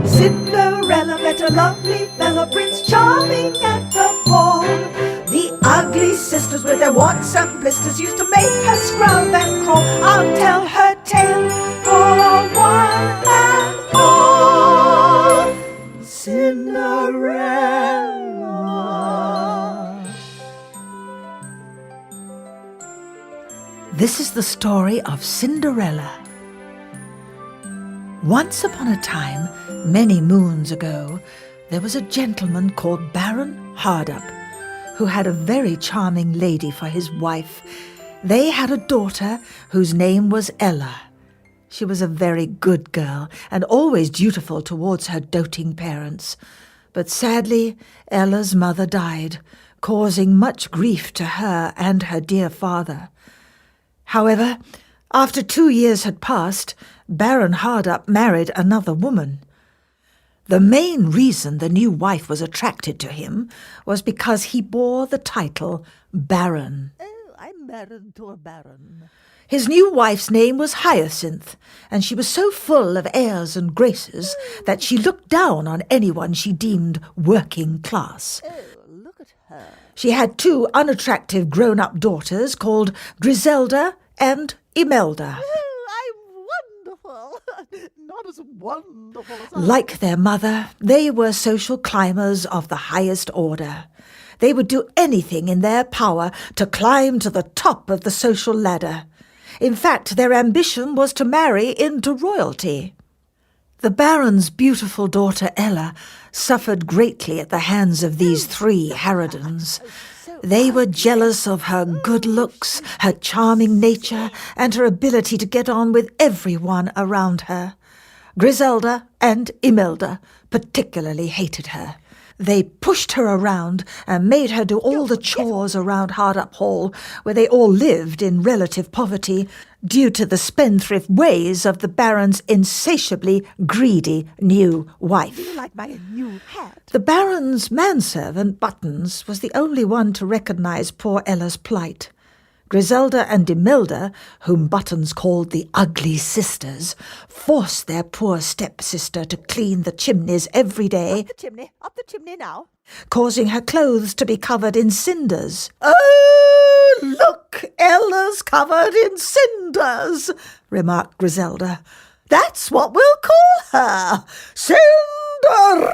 Cinderella met a lovely fellow, Prince Charming, at the ball. The ugly sisters with their warts and blisters used to make her scrub and crawl. I'll tell her tale for one and all. Cinderella. This is the story of Cinderella. Once upon a time, many moons ago, there was a gentleman called Baron Hardup, who had a very charming lady for his wife. They had a daughter whose name was Ella. She was a very good girl and always dutiful towards her doting parents. But sadly, Ella's mother died, causing much grief to her and her dear father. However, after 2 years had passed, Baron Hardup married another woman. The main reason the new wife was attracted to him was because he bore the title Baron. Oh, I'm married to a baron. His new wife's name was Hyacinth, and she was so full of airs and graces that she looked down on anyone she deemed working class. Oh, look at her. She had 2 unattractive grown-up daughters called Griselda and Imelda. Oh, I'm wonderful. Not as wonderful as I... Like their mother, they were social climbers of the highest order. They would do anything in their power to climb to the top of the social ladder. In fact, their ambition was to marry into royalty. The Baron's beautiful daughter Ella suffered greatly at the hands of these 3 harridans. They were jealous of her good looks, her charming nature, and her ability to get on with everyone around her. Griselda and Imelda particularly hated her. They pushed her around and made her do all the chores around Hardup Hall, where they all lived in relative poverty, due to the spendthrift ways of the Baron's insatiably greedy new wife. Do you like my new hat? The Baron's manservant, Buttons, was the only one to recognize poor Ella's plight. Griselda and Imelda, whom Buttons called the ugly sisters, forced their poor stepsister to clean the chimneys every day, Up the chimney now. causing her clothes to be covered in cinders. "Oh, look, Ella's covered in cinders," remarked Griselda. "That's what we'll call her, Cinderella."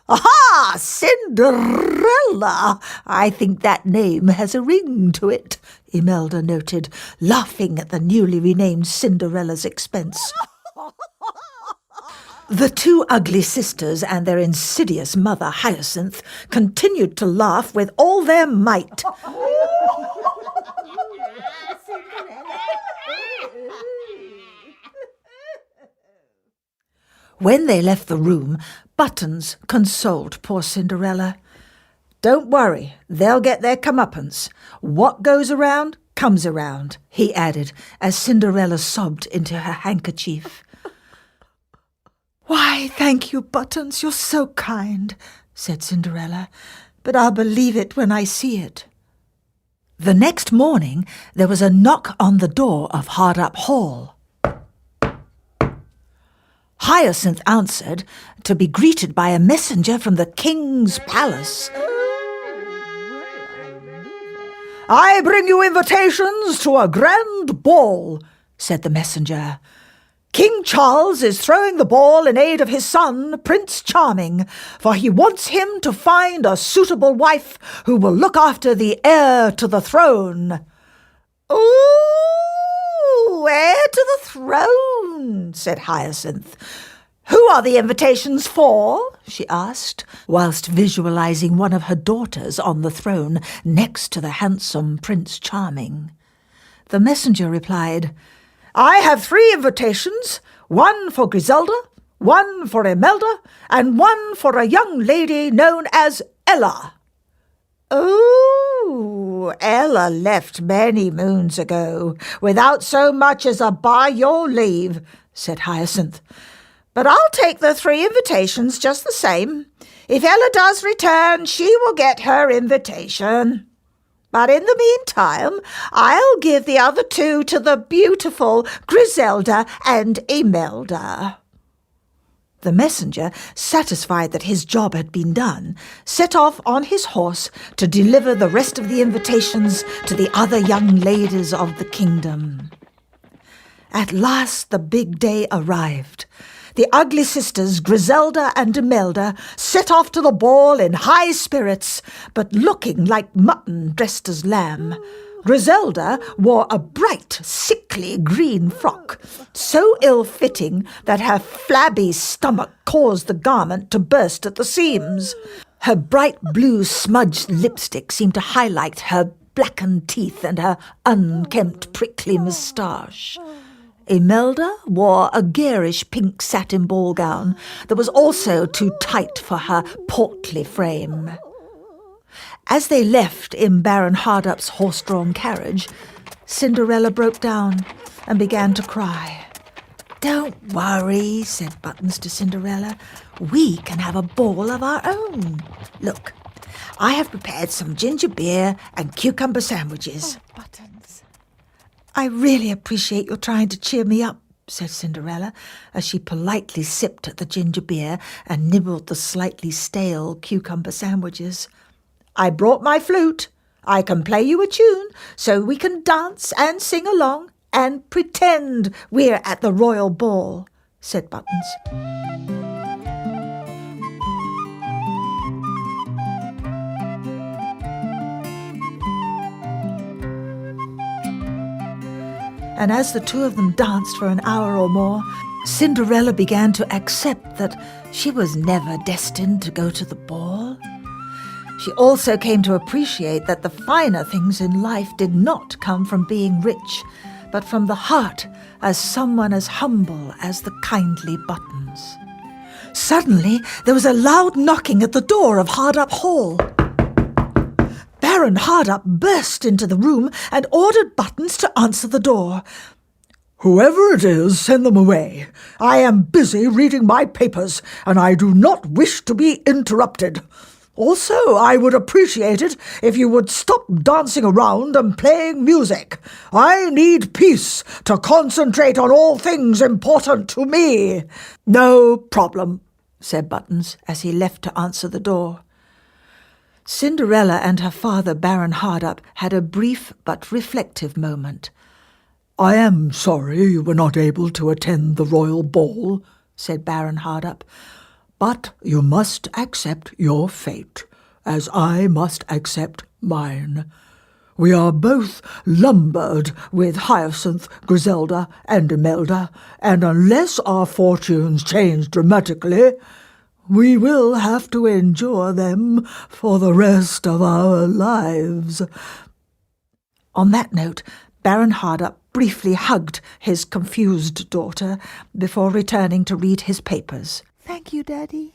"Aha, Cinderella! I think that name has a ring to it," Imelda noted, laughing at the newly renamed Cinderella's expense. The 2 ugly sisters and their insidious mother, Hyacinth, continued to laugh with all their might. When they left the room, Buttons consoled poor Cinderella. "Don't worry, they'll get their comeuppance. What goes around comes around," he added, as Cinderella sobbed into her handkerchief. "Why, thank you, Buttons, you're so kind," said Cinderella, "but I'll believe it when I see it." The next morning there was a knock on the door of Hardup Hall. Hyacinth answered, to be greeted by a messenger from the king's palace. "I bring you invitations to a grand ball," said the messenger. "King Charles is throwing the ball in aid of his son, Prince Charming, for he wants him to find a suitable wife who will look after the heir to the throne." "Ooh, heir to the throne," said Hyacinth. "Who are the invitations for?" she asked, whilst visualizing one of her daughters on the throne next to the handsome Prince Charming. The messenger replied, "I have 3 invitations, one for Griselda, one for Imelda, and one for a young lady known as Ella." "Oh, Ella left many moons ago, without so much as a by your leave," said Hyacinth. "But I'll take the 3 invitations just the same. If Ella does return, she will get her invitation." But in the meantime, I'll give the other two to the beautiful Griselda and Imelda." The messenger, satisfied that his job had been done, set off on his horse to deliver the rest of the invitations to the other young ladies of the kingdom. At last the big day arrived. The ugly sisters, Griselda and Imelda, set off to the ball in high spirits, but looking like mutton dressed as lamb. Griselda wore a bright, sickly green frock, so ill-fitting that her flabby stomach caused the garment to burst at the seams. Her bright blue smudged lipstick seemed to highlight her blackened teeth and her unkempt prickly moustache. Imelda wore a garish pink satin ball gown that was also too tight for her portly frame. As they left in Baron Hardup's horse-drawn carriage, Cinderella broke down and began to cry. "Don't worry," said Buttons to Cinderella. "We can have a ball of our own. Look, I have prepared some ginger beer and cucumber sandwiches." Oh, Buttons. "I really appreciate your trying to cheer me up," said Cinderella, as she politely sipped at the ginger beer and nibbled the slightly stale cucumber sandwiches. "I brought my flute. I can play you a tune, so we can dance and sing along and pretend we're at the royal ball," said Buttons. And as the two of them danced for an hour or more, Cinderella began to accept that she was never destined to go to the ball. She also came to appreciate that the finer things in life did not come from being rich, but from the heart as someone as humble as the kindly Buttons. Suddenly, there was a loud knocking at the door of Hardup Hall. Baron Hardup burst into the room and ordered Buttons to answer the door. "Whoever it is, send them away. I am busy reading my papers, and I do not wish to be interrupted. Also, I would appreciate it if you would stop dancing around and playing music. I need peace to concentrate on all things important to me." "No problem," said Buttons as he left to answer the door. Cinderella and her father, Baron Hardup, had a brief but reflective moment. "I am sorry you were not able to attend the royal ball," said Baron Hardup, "but you must accept your fate, as I must accept mine. We are both lumbered with Hyacinth, Griselda, and Imelda, and unless our fortunes change dramatically, we will have to endure them for the rest of our lives." On that note, Baron Hardup briefly hugged his confused daughter before returning to read his papers. "Thank you, Daddy."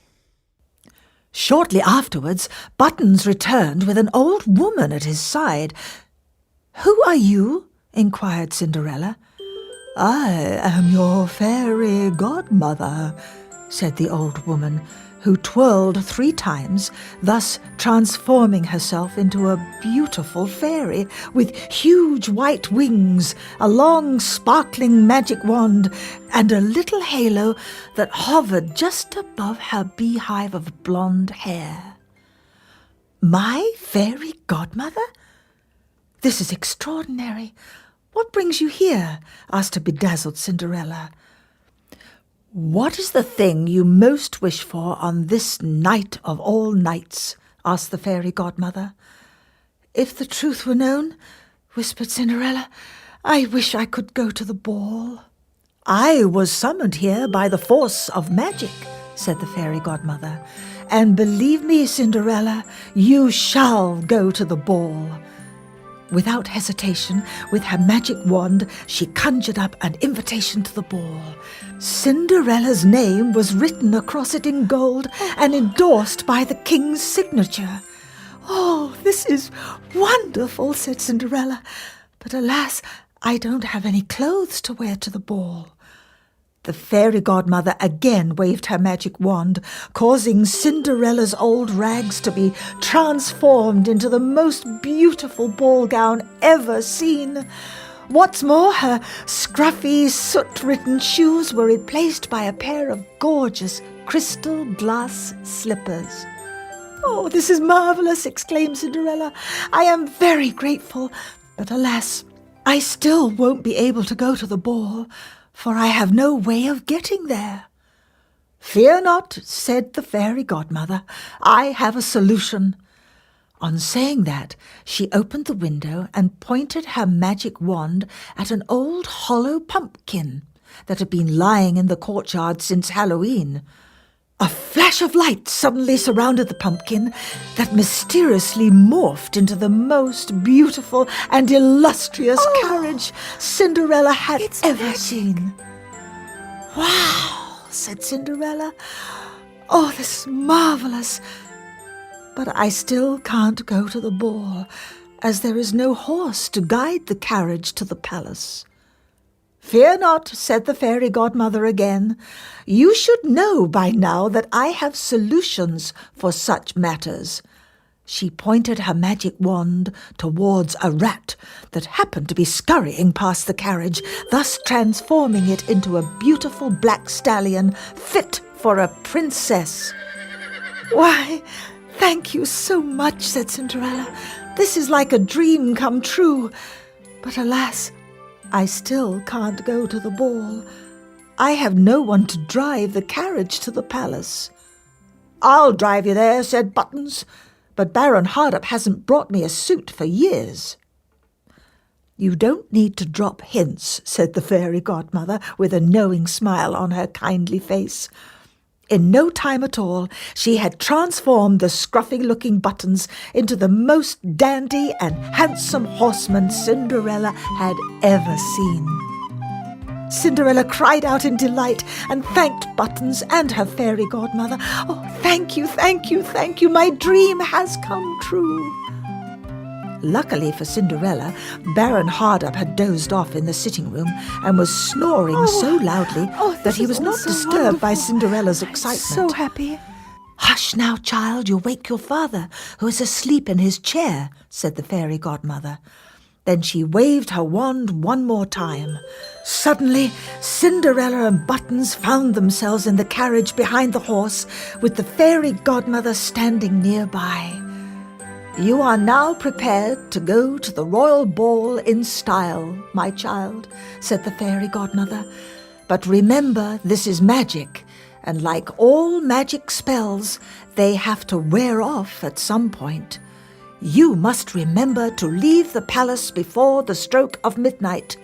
Shortly afterwards, Buttons returned with an old woman at his side. "Who are you?" inquired Cinderella. "I am your fairy godmother," said the old woman, who twirled 3 times, thus transforming herself into a beautiful fairy with huge white wings, a long sparkling magic wand, and a little halo that hovered just above her beehive of blonde hair. "My fairy godmother? This is extraordinary. What brings you here?" asked a bedazzled Cinderella. "What is the thing you most wish for on this night of all nights?" asked the fairy godmother. "If the truth were known," whispered Cinderella, "I wish I could go to the ball." "I was summoned here by the force of magic," said the fairy godmother, "and believe me, Cinderella, you shall go to the ball." Without hesitation, with her magic wand, she conjured up an invitation to the ball. Cinderella's name was written across it in gold and endorsed by the king's signature. "Oh, this is wonderful," said Cinderella. "But alas, I don't have any clothes to wear to the ball." The fairy godmother again waved her magic wand, causing Cinderella's old rags to be transformed into the most beautiful ball gown ever seen. What's more, her scruffy, soot-ridden shoes were replaced by a pair of gorgeous crystal glass slippers. "Oh, this is marvellous!" exclaimed Cinderella. "I am very grateful, but alas, I still won't be able to go to the ball, for I have no way of getting there." "Fear not," said the fairy godmother. "I have a solution." On saying that, she opened the window and pointed her magic wand at an old hollow pumpkin that had been lying in the courtyard since Halloween. A flash of light suddenly surrounded the pumpkin that mysteriously morphed into the most beautiful and illustrious carriage Cinderella had ever seen. "Wow," said Cinderella. "Oh, this is marvellous. But I still can't go to the ball, as there is no horse to guide the carriage to the palace." "Fear not," said the fairy godmother again. "You should know by now that I have solutions for such matters." She pointed her magic wand towards a rat that happened to be scurrying past the carriage, thus transforming it into a beautiful black stallion fit for a princess. "Why, thank you so much," said Cinderella. "This is like a dream come true. But alas, I still can't go to the ball. I have no one to drive the carriage to the palace." "I'll drive you there," said Buttons, "but Baron Hardup hasn't brought me a suit for years." "You don't need to drop hints," said the fairy godmother, with a knowing smile on her kindly face. In no time at all, she had transformed the scruffy-looking Buttons into the most dandy and handsome horseman Cinderella had ever seen. Cinderella cried out in delight and thanked Buttons and her fairy godmother. "Oh, thank you, thank you, thank you. My dream has come true." Luckily for Cinderella, Baron Hardup had dozed off in the sitting room and was snoring so loudly that he was not disturbed by Cinderella's excitement. So happy. "Hush now, child, you'll wake your father, who is asleep in his chair," said the fairy godmother. Then she waved her wand one more time. Suddenly, Cinderella and Buttons found themselves in the carriage behind the horse, with the fairy godmother standing nearby. "You are now prepared to go to the royal ball in style, my child," said the fairy godmother. "But remember, this is magic, and like all magic spells, they have to wear off at some point. You must remember to leave the palace before the stroke of midnight,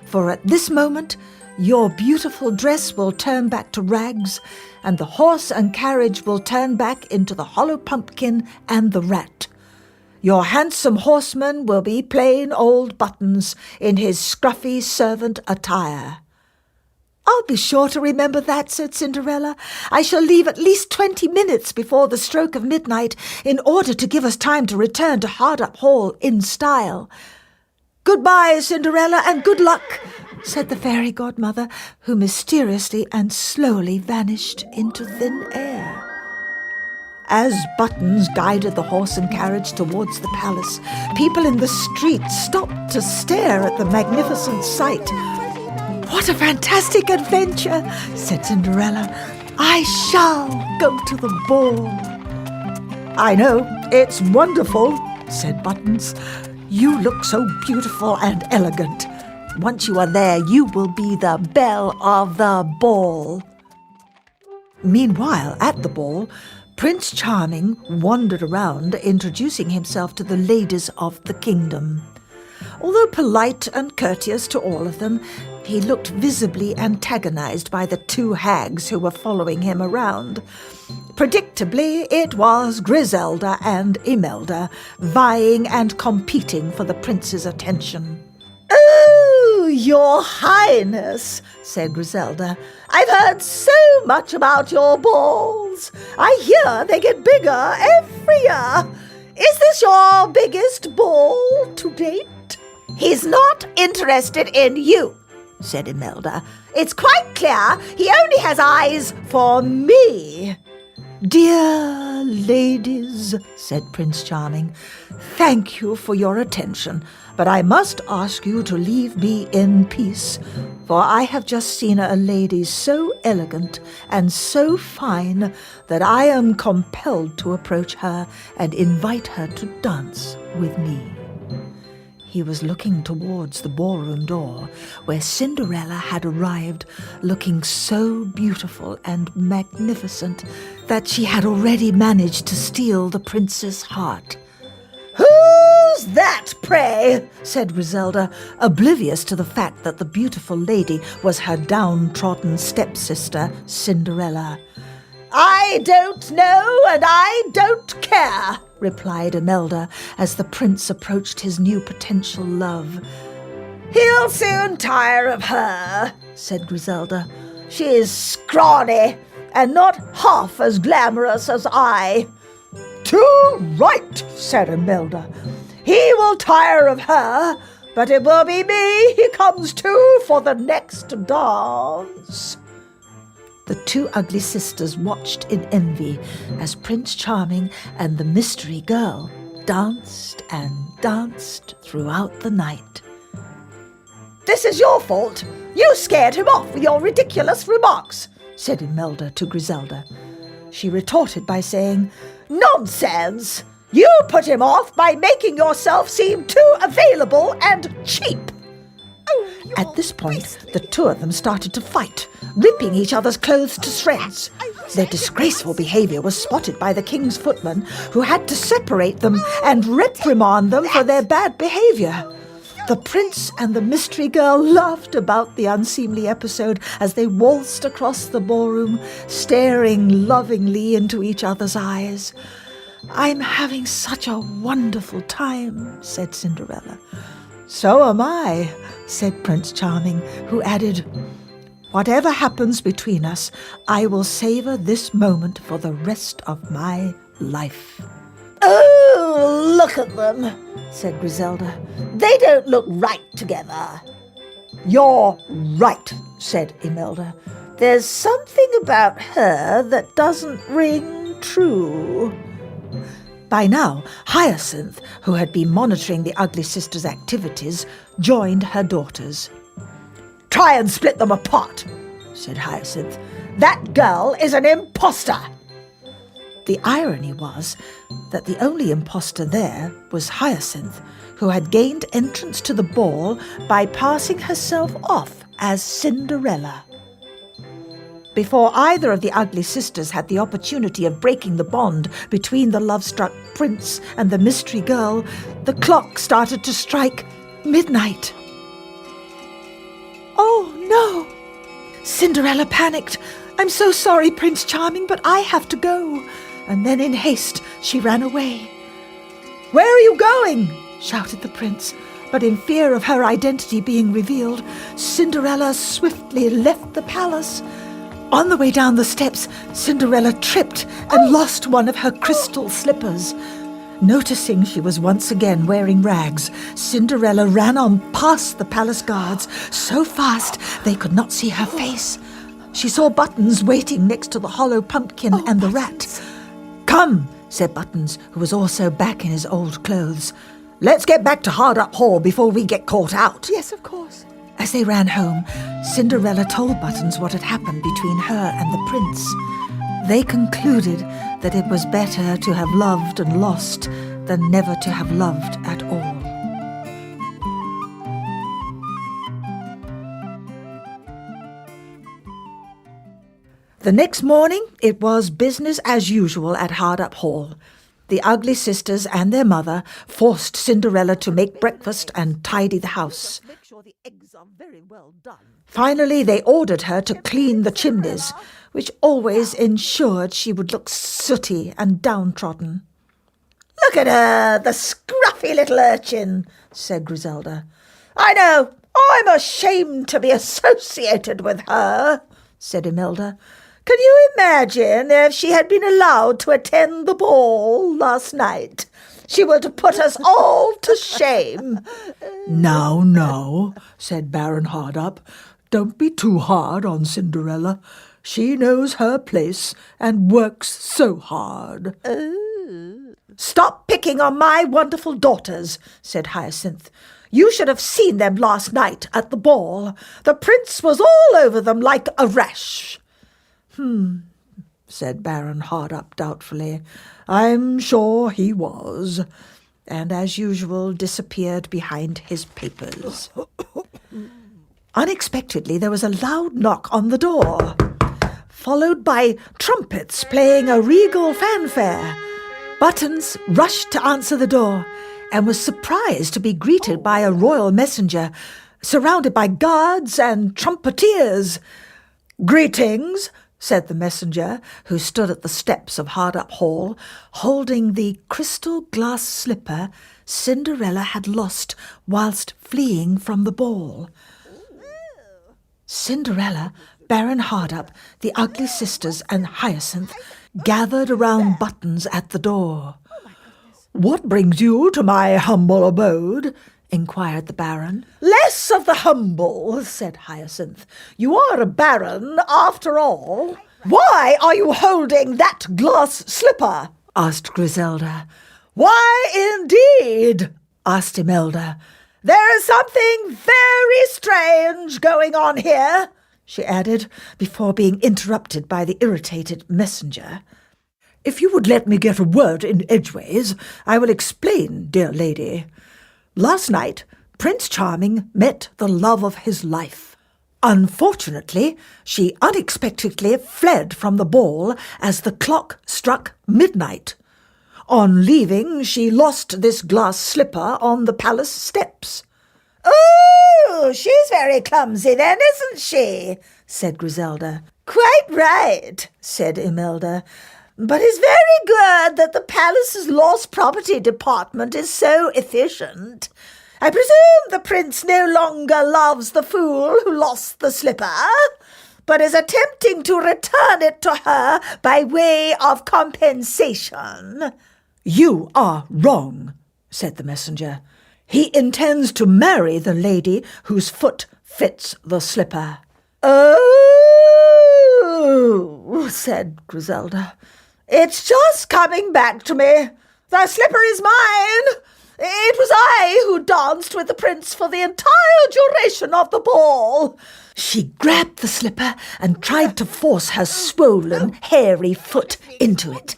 for at this moment your beautiful dress will turn back to rags, and the horse and carriage will turn back into the hollow pumpkin and the rat. Your handsome horseman will be plain old Buttons in his scruffy servant attire." "I'll be sure to remember that," said Cinderella. "I shall leave at least 20 minutes before the stroke of midnight in order to give us time to return to Hardup Hall in style." "Goodbye, Cinderella, and good luck," said the fairy godmother, who mysteriously and slowly vanished into thin air. As Buttons guided the horse and carriage towards the palace, people in the street stopped to stare at the magnificent sight. "What a fantastic adventure," said Cinderella. "I shall go to the ball." "I know, it's wonderful," said Buttons. "You look so beautiful and elegant. Once you are there, you will be the belle of the ball." Meanwhile, at the ball, Prince Charming wandered around, introducing himself to the ladies of the kingdom. Although polite and courteous to all of them, he looked visibly antagonized by the two hags who were following him around. Predictably, it was Griselda and Imelda vying and competing for the prince's attention. "Oh, your highness," said Griselda, "I've heard so much about your balls. I hear they get bigger every year. Is this your biggest ball to date?" "He's not interested in you," said Imelda. "It's quite clear he only has eyes for me." "Dear ladies," said Prince Charming, "thank you for your attention, but I must ask you to leave me in peace, for I have just seen a lady so elegant and so fine that I am compelled to approach her and invite her to dance with me." He was looking towards the ballroom door, where Cinderella had arrived, looking so beautiful and magnificent that she had already managed to steal the prince's heart. "Who's that, pray?" said Griselda, oblivious to the fact that the beautiful lady was her downtrodden stepsister, Cinderella. "I don't know, and I don't care," replied Imelda as the prince approached his new potential love. "He'll soon tire of her," said Griselda. "She's scrawny and not half as glamorous as I." "Too right," said Imelda. "He will tire of her, but it will be me he comes to for the next dance." The two ugly sisters watched in envy as Prince Charming and the mystery girl danced and danced throughout the night. "This is your fault. You scared him off with your ridiculous remarks," said Imelda to Griselda. She retorted by saying, "Nonsense! You put him off by making yourself seem too available and cheap." At this point, the two of them started to fight, ripping each other's clothes to shreds. Their disgraceful behaviour was spotted by the king's footman, who had to separate them and reprimand them for their bad behaviour. The prince and the mystery girl laughed about the unseemly episode as they waltzed across the ballroom, staring lovingly into each other's eyes. "I'm having such a wonderful time," said Cinderella. "So am I," said Prince Charming, who added, "Whatever happens between us, I will savour this moment for the rest of my life." "Oh, look at them," said Griselda. "They don't look right together." "You're right," said Imelda. "There's something about her that doesn't ring true." By now, Hyacinth, who had been monitoring the ugly sisters' activities, joined her daughters. "Try and split them apart," said Hyacinth. "That girl is an imposter." The irony was that the only imposter there was Hyacinth, who had gained entrance to the ball by passing herself off as Cinderella. Before either of the ugly sisters had the opportunity of breaking the bond between the love-struck prince and the mystery girl, the clock started to strike midnight. "Oh, no!" Cinderella panicked. "I'm so sorry, Prince Charming, but I have to go." And then in haste, she ran away. "Where are you going?" shouted the prince. But in fear of her identity being revealed, Cinderella swiftly left the palace. On the way down the steps, Cinderella tripped and lost one of her crystal slippers. Noticing she was once again wearing rags, Cinderella ran on past the palace guards so fast they could not see her face. She saw Buttons waiting next to the hollow pumpkin and the rat. "Come," said Buttons, who was also back in his old clothes. "Let's get back to Hardup Hall before we get caught out." "Yes, of course." As they ran home, Cinderella told Buttons what had happened between her and the prince. They concluded that it was better to have loved and lost than never to have loved at all. The next morning, it was business as usual at Hardup Hall. The ugly sisters and their mother forced Cinderella to make breakfast and tidy the house. Make sure the eggs are very well done. Finally, they ordered her to clean the chimneys, which always ensured she would look sooty and downtrodden. "Look at her, the scruffy little urchin," said Griselda. "I know, I'm ashamed to be associated with her," said Imelda. "Can you imagine if she had been allowed to attend the ball last night? She would put us all to shame. Now, said Baron Hardup, don't be too hard on Cinderella. She knows her place and works so hard. Stop picking on my wonderful daughters, said Hyacinth. You should have seen them last night at the ball. The prince was all over them like a rash. Said Baron Hardup doubtfully. I'm sure he was. And as usual disappeared behind his papers. Unexpectedly there was a loud knock on the door, followed by trumpets playing a regal fanfare. Buttons rushed to answer the door and was surprised to be greeted by a royal messenger, surrounded by guards and trumpeters. "Greetings," said the messenger, who stood at the steps of Hardup Hall, holding the crystal glass slipper Cinderella had lost whilst fleeing from the ball. Cinderella, Baron Hardup, the ugly sisters, and Hyacinth gathered around Buttons at the door. "What brings you to my humble abode?" inquired the Baron. "Less of the humble," said Hyacinth. "You are a baron, after all. Why are you holding that glass slipper?" asked Griselda. "Why, indeed?" asked Imelda. "There is something very strange going on here," she added, before being interrupted by the irritated messenger. "If you would let me get a word in edgeways, I will explain, dear lady. Last night, Prince Charming met the love of his life. Unfortunately, she unexpectedly fled from the ball as the clock struck midnight. On leaving, she lost this glass slipper on the palace steps." "Oh, she's very clumsy then, isn't she?" said Griselda. "Quite right," said Imelda. "But it's very good that the palace's lost property department is so efficient. I presume the prince no longer loves the fool who lost the slipper, but is attempting to return it to her by way of compensation." "You are wrong," said the messenger. "He intends to marry the lady whose foot fits the slipper." "Oh," said Griselda. "It's just coming back to me. The slipper is mine. It was I who danced with the prince for the entire duration of the ball." She grabbed the slipper and tried to force her swollen, hairy foot into it.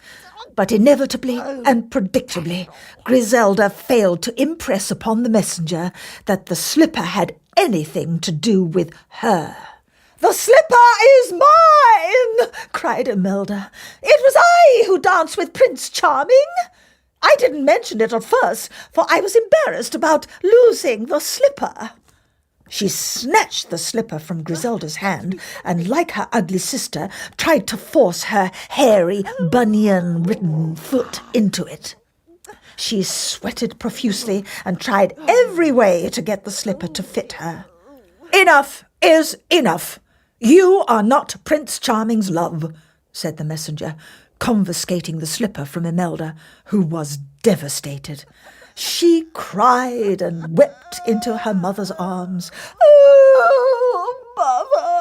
But inevitably and predictably, Griselda failed to impress upon the messenger that the slipper had anything to do with her. "The slipper is mine!" cried Imelda. "It was I who danced with Prince Charming. I didn't mention it at first, for I was embarrassed about losing the slipper." She snatched the slipper from Griselda's hand and, like her ugly sister, tried to force her hairy, bunion-ridden foot into it. She sweated profusely and tried every way to get the slipper to fit her. "Enough is enough. You are not Prince Charming's love," said the messenger, confiscating the slipper from Imelda, who was devastated. She cried and wept into her mother's arms. "Oh, Mother!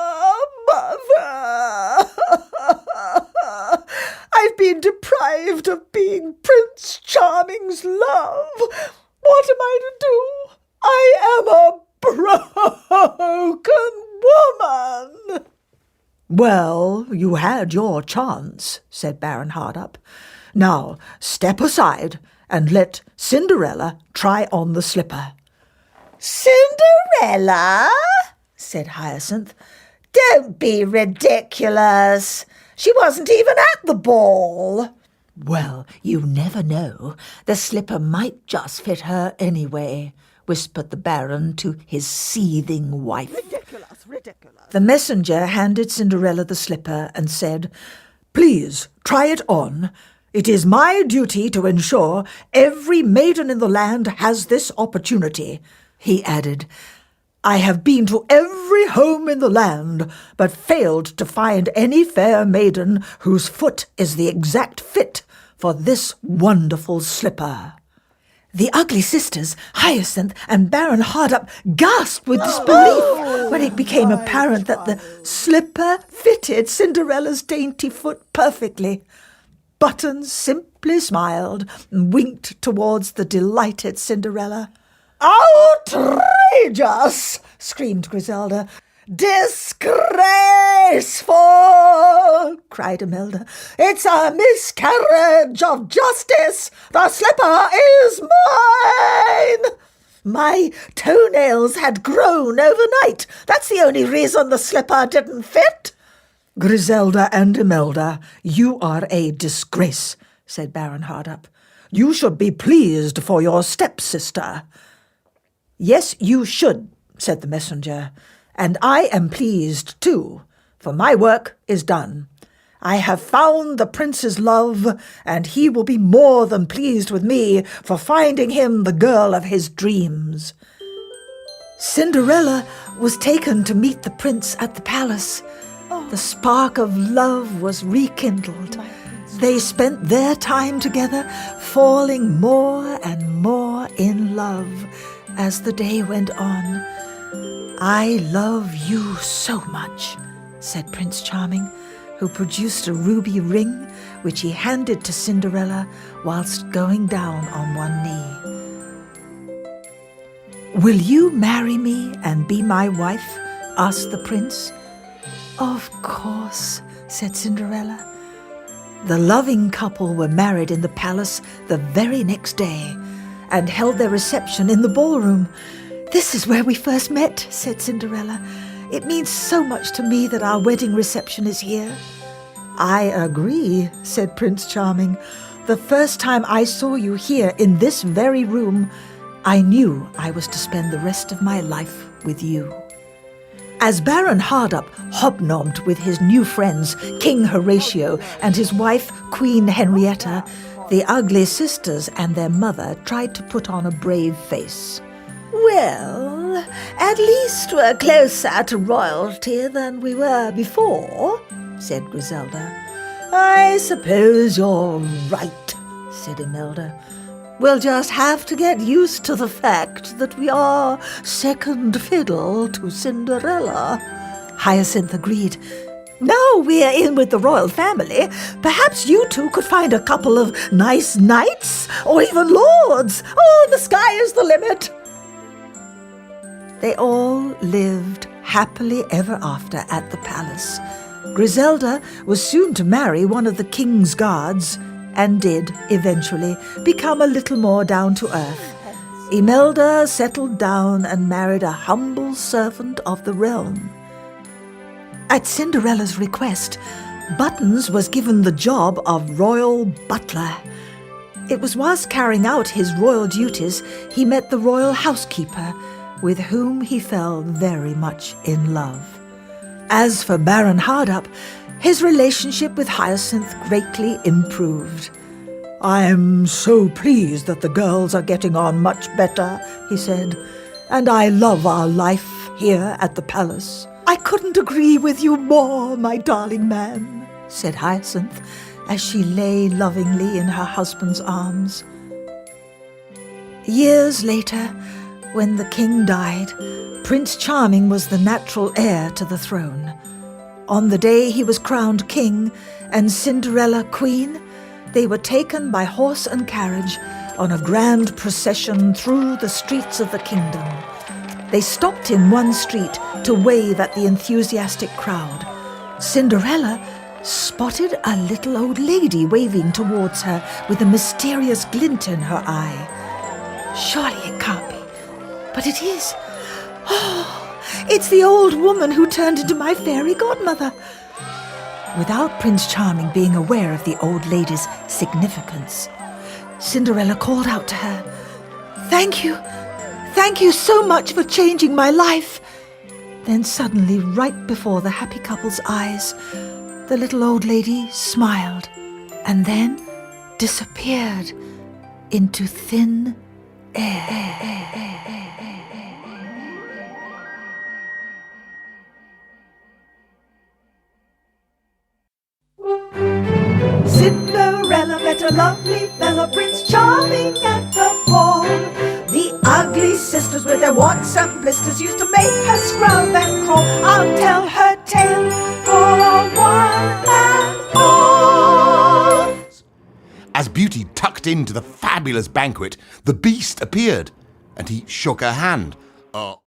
I've been deprived of being Prince Charming's love. What am I to do? I am a broken woman." "Well, you had your chance," said Baron Hardup. "Now step aside and let Cinderella try on the slipper." "Cinderella?" said Hyacinth. "Don't be ridiculous. She wasn't even at the ball." "Well, you never know. The slipper might just fit her anyway," whispered the Baron to his seething wife. Ridiculous. The messenger handed Cinderella the slipper and said, "Please try it on. It is my duty to ensure every maiden in the land has this opportunity," he added. "I have been to every home in the land, but failed to find any fair maiden whose foot is the exact fit for this wonderful slipper." The ugly sisters, Hyacinth and Baron Hardup, gasped with disbelief when it became apparent that the slipper fitted Cinderella's dainty foot perfectly. Buttons simply smiled and winked towards the delighted Cinderella. "Outrageous!" screamed Griselda. "Disgraceful!" cried Imelda. "It's a miscarriage of justice! The slipper is mine! My toenails had grown overnight. That's the only reason the slipper didn't fit." "Griselda and Imelda, you are a disgrace," said Baron Hardup. "You should be pleased for your stepsister." "Yes, you should," said the messenger. "And I am pleased too, for my work is done. I have found the prince's love, and he will be more than pleased with me for finding him the girl of his dreams." Cinderella was taken to meet the prince at the palace. The spark of love was rekindled. They spent their time together, falling more and more in love as the day went on. "I love you so much," said Prince Charming, who produced a ruby ring which he handed to Cinderella whilst going down on one knee. "Will you marry me and be my wife?" asked the prince. "Of course," said Cinderella. The loving couple were married in the palace the very next day and held their reception in the ballroom. "This is where we first met," said Cinderella. "It means so much to me that our wedding reception is here." "I agree," said Prince Charming. "The first time I saw you here in this very room, I knew I was to spend the rest of my life with you." As Baron Hardup hobnobbed with his new friends, King Horatio and his wife, Queen Henrietta, the ugly sisters and their mother tried to put on a brave face. "Well, at least we're closer to royalty than we were before," said Griselda. "I suppose you're right," said Imelda. "We'll just have to get used to the fact that we are second fiddle to Cinderella." Hyacinth agreed. "Now we're in with the royal family, perhaps you two could find a couple of nice knights or even lords. Oh, the sky is the limit." They all lived happily ever after at the palace. Griselda was soon to marry one of the king's guards, and did, eventually, become a little more down to earth. Imelda settled down and married a humble servant of the realm. At Cinderella's request, Buttons was given the job of royal butler. It was whilst carrying out his royal duties he met the royal housekeeper, with whom he fell very much in love. As for Baron Hardup, his relationship with Hyacinth greatly improved. "I'm so pleased that the girls are getting on much better," he said, "and I love our life here at the palace." "I couldn't agree with you more, my darling man," said Hyacinth, as she lay lovingly in her husband's arms. Years later, when the king died, Prince Charming was the natural heir to the throne. On the day he was crowned king and Cinderella queen, they were taken by horse and carriage on a grand procession through the streets of the kingdom. They stopped in one street to wave at the enthusiastic crowd. Cinderella spotted a little old lady waving towards her with a mysterious glint in her eye. "Surely it can't be, but it is. Oh, it's the old woman who turned into my fairy godmother." Without Prince Charming being aware of the old lady's significance, Cinderella called out to her, Thank you so much for changing my life." Then suddenly, right before the happy couple's eyes, the little old lady smiled and then disappeared into thin air. Cinderella met a lovely fella, Prince Charming, at the wall. The ugly sisters with their warts and blisters used to make her scrub and crawl. I'll tell her tale for one and all. As Beauty tucked into the fabulous banquet, the Beast appeared, and he shook her hand.